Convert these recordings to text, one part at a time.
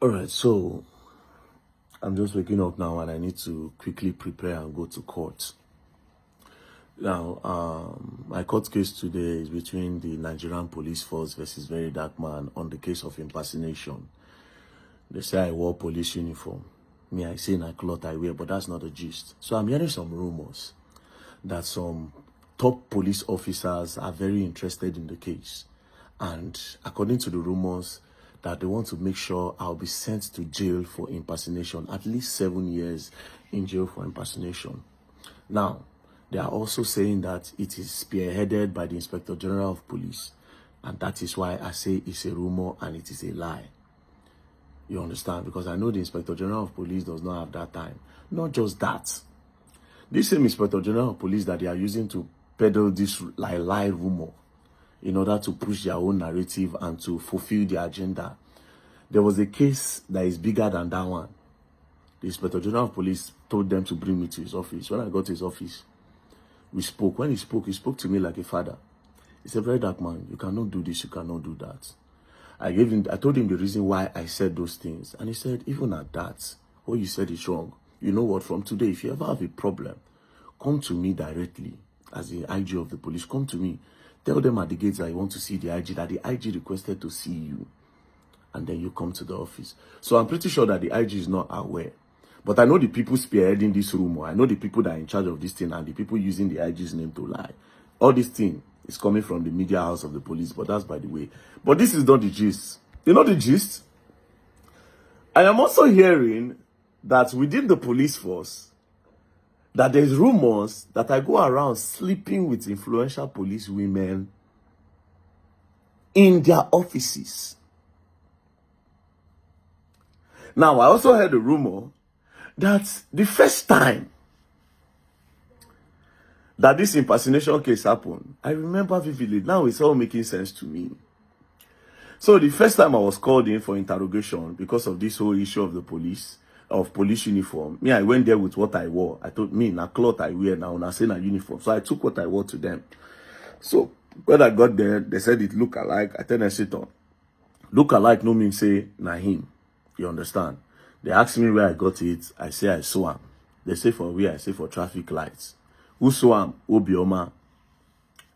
All right, so I'm just waking up now and I need to quickly prepare and go to court. Now, my court case today is between the Nigerian Police Force versus VeryDarkMan on the case of impersonation. They say I wore police uniform. Me, I say in a cloth I wear, but that's not the gist. So I'm hearing some rumors that some top police officers are very interested in the case. And according to the rumors, that they want to make sure I'll be sent to jail for impersonation, at least 7 years in jail for impersonation. Now, they are also saying that it is spearheaded by the Inspector General of Police. And that is why I say it's a rumor and it is a lie. You understand? Because I know the Inspector General of Police does not have that time. Not just that. This same Inspector General of Police that they are using to peddle this lie rumor in order to push their own narrative and to fulfill their agenda. There was a case that is bigger than that one. The Inspector General of Police told them to bring me to his office. When I got to his office, we spoke. When he spoke to me like a father. He said, "Very dark man, you cannot do this, you cannot do that." I told him the reason why I said those things. And he said, even at that, what you said is wrong. You know what, from today, if you ever have a problem, come to me directly as the IG of the police. Come to me. Tell them at the gates that you want to see the IG, that the IG requested to see you. And then you come to the office. So I'm pretty sure that the IG is not aware. But I know the people spearheading this rumor. I know the people that are in charge of this thing and the people using the IG's name to lie. All this thing is coming from the media house of the police, but that's by the way. But this is not the gist. You know the gist? I am also hearing that within the police force, that there's rumors that I go around sleeping with influential police women in their offices. Now, I also heard a rumor that the first time that this impersonation case happened, I remember vividly. Now it's all making sense to me. So the first time I was called in for interrogation because of this whole issue of the police uniform, me, I went there with what I wore. I told me, na cloth I wear now, na say na uniform. So I took what I wore to them. So when I got there, they said it look alike. I tell them, sit on. Look alike no mean say na him. You understand? They asked me where I got it. I say I saw him. They say for where? I say for traffic lights. Who saw him? Obioma.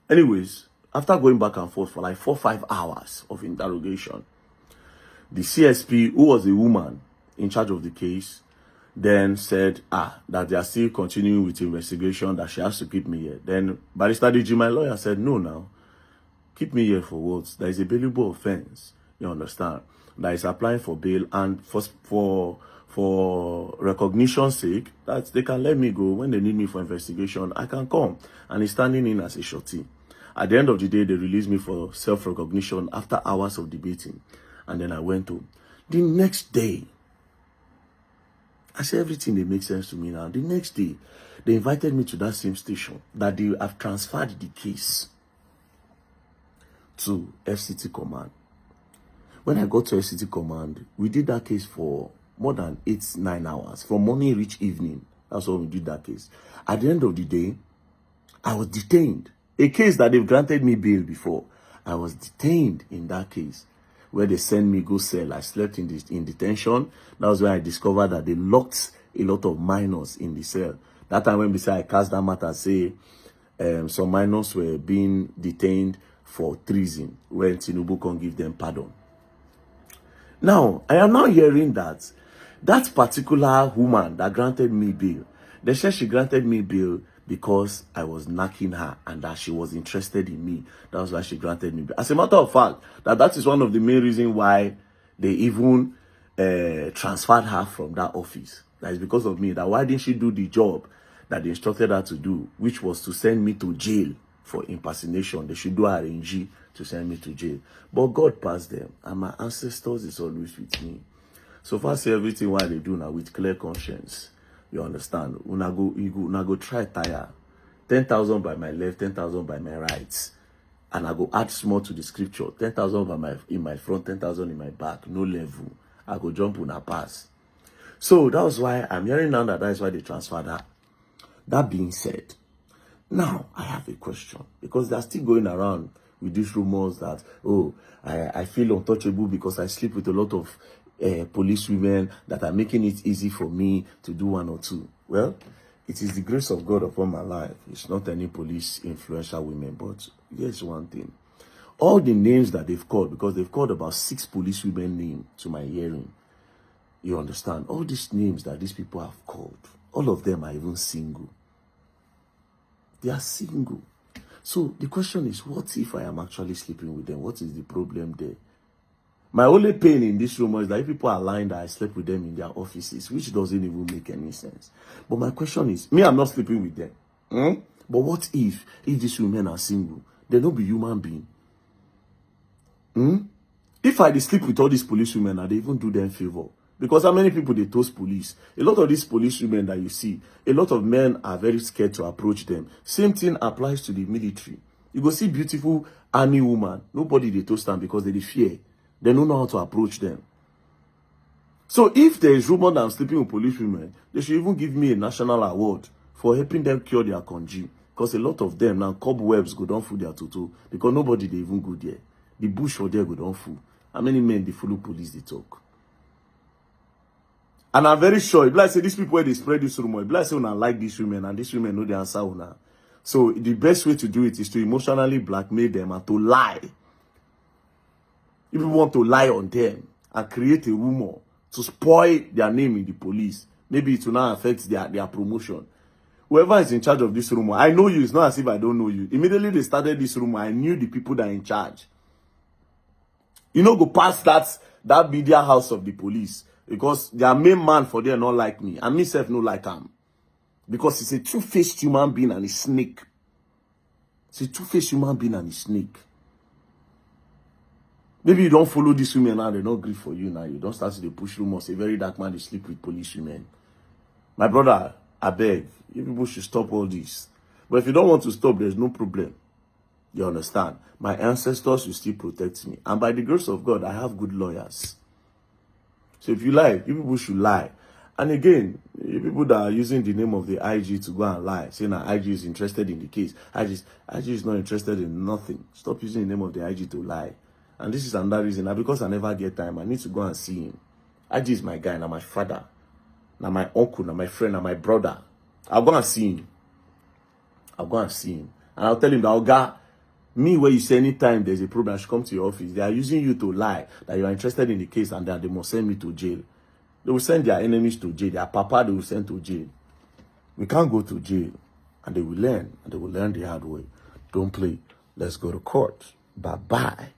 Anyways, after going back and forth for like 4 or 5 hours of interrogation, the CSP, who was a woman in charge of the case, then said, that they are still continuing with the investigation, that she has to keep me here. Then Barrister DG, my lawyer, said, no, now, keep me here for what? There is a bailable offense. You understand? That is applying for bail, and for recognition's sake, that they can let me go. When they need me for investigation, I can come. And he's standing in as a shorty. At the end of the day, they released me for self-recognition after hours of debating. And then I went home. The next day, I said everything that makes sense to me now. The next day, they invited me to that same station that they have transferred the case to FCT Command. When I got to FCT Command, we did that case for more than 8-9 hours. From morning reach evening. That's when we did that case. At the end of the day, I was detained. A case that they've granted me bail before. I was detained in that case, where they sent me go cell. I slept in detention. That was where I discovered that they locked a lot of minors in the cell. That time when I cast that matter, say some minors were being detained for treason, when Tinubu can't give them pardon. Now, I am now hearing that that particular woman that granted me bail, they said she granted me bail because I was knocking her and that she was interested in me. That was why she granted me bail. As a matter of fact, that is one of the main reasons why they even transferred her from that office. That is because of me. That why didn't she do the job that they instructed her to do, which was to send me to jail for impersonation. They should do RNG to send me to jail. But God passed them, and my ancestors is always with me. So far, say everything what they do now with clear conscience. You understand? Una go try tire. 10,000 by my left, 10,000 by my right. And I go add small to the scripture. 10,000 in my front, 10,000 in my back. No level. I go jump on a pass. So that was why I'm hearing now that is why they transferred her. That being said, now I have a question. Because they're still going around with these rumors that, oh, I feel untouchable because I sleep with a lot of policewomen that are making it easy for me to do one or two. Well, it is the grace of God upon my life. It's not any police influential women, but here's one thing. All the names that they've called, because they've called about 6 policewomen names to my hearing. You understand? All these names that these people have called, all of them are even single. They are single. So the question is, what if I am actually sleeping with them? What is the problem there? My only pain in this rumor is that if people are lying that I slept with them in their offices, which doesn't even make any sense. But my question is, me, I'm not sleeping with them. But what if these women are single? They don't be human being. If I sleep with all these police women, they even do them favor. Because how many people they toast police? A lot of these police women that you see, a lot of men are very scared to approach them. Same thing applies to the military. You go see beautiful army woman. Nobody they toast them because they fear. They don't know how to approach them. So if there is rumor that I'm sleeping with police women, they should even give me a national award for helping them cure their congeal. Because a lot of them now, cobwebs go down through their tutu. Because nobody they even go there. The bush for there go down full. How many men they follow police they talk? And I'm very sure, if like say these people where they spread this rumor, if like say una like these women and these women know the answer una. So the best way to do it is to emotionally blackmail them and to lie. If you want to lie on them and create a rumor to spoil their name in the police, maybe it will not affect their promotion. Whoever is in charge of this rumor, I know you. It's not as if I don't know you. Immediately they started this rumor, I knew the people that are in charge. You know, go past that media house of the police. Because their main man for them not like me. And myself no like him. Because he's a two-faced human being and a snake. It's a two-faced human being and a snake. Maybe you don't follow these women now, they don't agree for you now. You don't start to push rumors. A very dark man, they sleep with police women. My brother, I beg, you people should stop all this. But if you don't want to stop, there's no problem. You understand? My ancestors will still protect me. And by the grace of God, I have good lawyers. So if you lie, you people should lie. And again, you people that are using the name of the IG to go and lie, saying that IG is interested in the case. IG is not interested in nothing. Stop using the name of the IG to lie. And this is another reason. Now, because I never get time, I need to go and see him. IG is my guy, now my father, now my uncle, now my friend, now my brother. I'll go and see him. I'll go and see him. And I'll tell him that, Oga, me, where you say anytime there's a problem, I should come to your office. They are using you to lie that you are interested in the case and that they must send me to jail. They will send their enemies to jail. Their papa, they will send to jail. We can't go to jail. And they will learn. And they will learn the hard way. Don't play. Let's go to court. Bye-bye.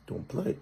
Don't play.